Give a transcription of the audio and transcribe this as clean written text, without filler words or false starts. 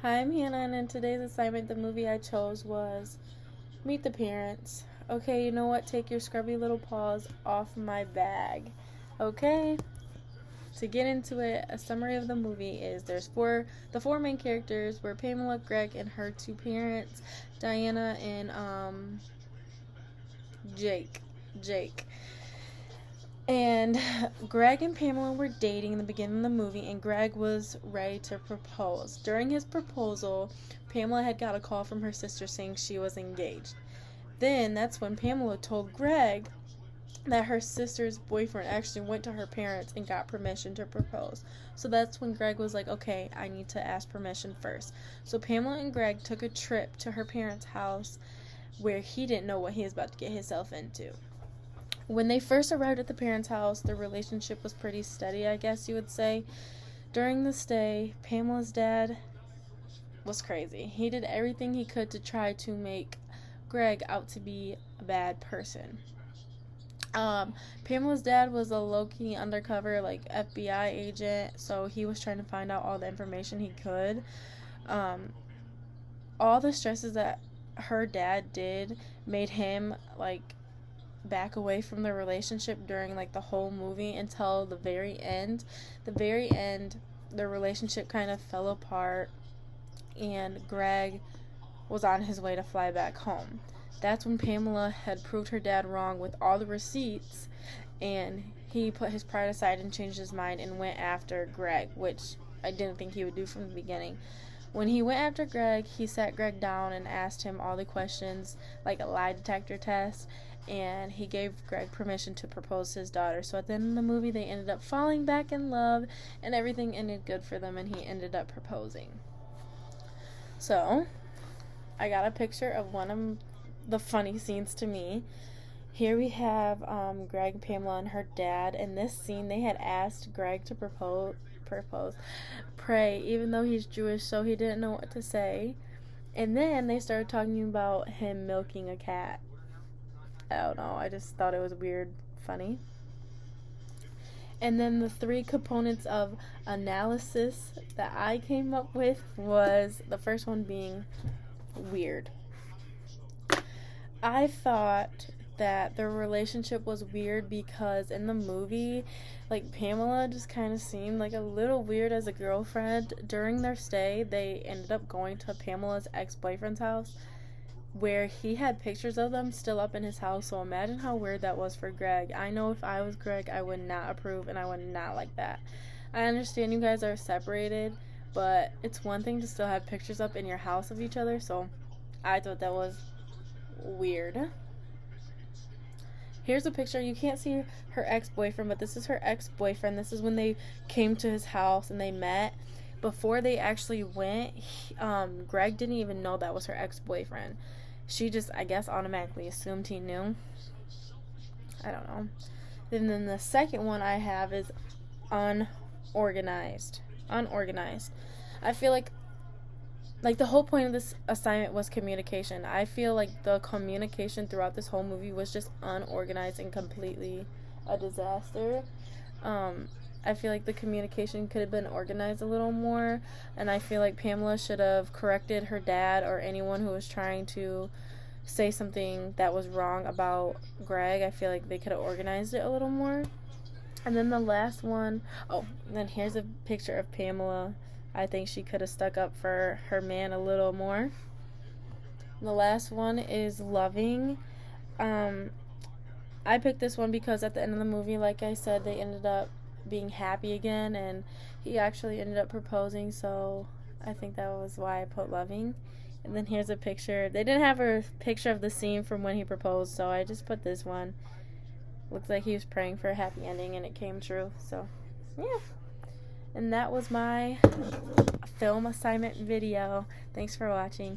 Hi, I'm Hannah, and in today's assignment, the movie I chose was Meet the Parents. Okay, you know what? Take your scrubby little paws off my bag. Okay? To get into it, a summary of the movie is the four main characters were Pamela, Greg, and her two parents, Diana and Jake. And Greg and Pamela were dating in the beginning of the movie, and Greg was ready to propose. During his proposal, Pamela had got a call from her sister saying she was engaged. Then that's when Pamela told Greg that her sister's boyfriend actually went to her parents and got permission to propose. So that's when Greg was like, okay, I need to ask permission first. So Pamela and Greg took a trip to her parents' house where he didn't know what he was about to get himself into. When they first arrived at the parents' house, their relationship was pretty steady, I guess you would say. During the stay, Pamela's dad was crazy. He did everything he could to try to make Greg out to be a bad person. Pamela's dad was a low-key undercover, FBI agent, so he was trying to find out all the information he could. All the stresses that her dad did made him, back away from the relationship during the whole movie until the very end. The relationship kind of fell apart, and Greg was on his way to fly back home. That's when Pamela had proved her dad wrong with all the receipts, and he put his pride aside and changed his mind and went after Greg, which I didn't think he would do from the beginning. When he went after Greg, he sat Greg down and asked him all the questions, like a lie detector test, and he gave Greg permission to propose to his daughter. So at the end of the movie, they ended up falling back in love, and everything ended good for them, and he ended up proposing. So, I got a picture of one of the funny scenes to me. Here we have Greg, Pamela, and her dad. In this scene, they had asked Greg to pray, even though he's Jewish, so he didn't know what to say. And then they started talking about him milking a cat. I don't know, I just thought it was weird, funny. And then the three components of analysis that I came up with was the first one being weird. I thought that their relationship was weird because in the movie, Pamela just kind of seemed a little weird as a girlfriend. During their stay, they ended up going to Pamela's ex-boyfriend's house where he had pictures of them still up in his house, so imagine how weird that was for Greg. I know if I was Greg, I would not approve, and I would not like that. I understand you guys are separated, but it's one thing to still have pictures up in your house of each other, so I thought that was weird. Here's a picture. You can't see her ex-boyfriend, but this is her ex-boyfriend. This is when they came to his house and they met. Before they actually went, Greg didn't even know that was her ex-boyfriend. She just, I guess, automatically assumed he knew. I don't know. And then the second one I have is unorganized. I feel like the whole point of this assignment was communication. I feel like the communication throughout this whole movie was just unorganized and completely a disaster. I feel like the communication could have been organized a little more, and I feel like Pamela should have corrected her dad or anyone who was trying to say something that was wrong about Greg. I feel like they could have organized it a little more. And then the last one, and then here's a picture of Pamela. I think she could have stuck up for her man a little more. The last one is loving. I picked this one because at the end of the movie, like I said, they ended up being happy again, and he actually ended up proposing, so I think that was why I put loving. And then here's a picture. They didn't have a picture of the scene from when he proposed, so I just put this one. Looks like he was praying for a happy ending, and it came true, so yeah. And that was my film assignment video. Thanks for watching.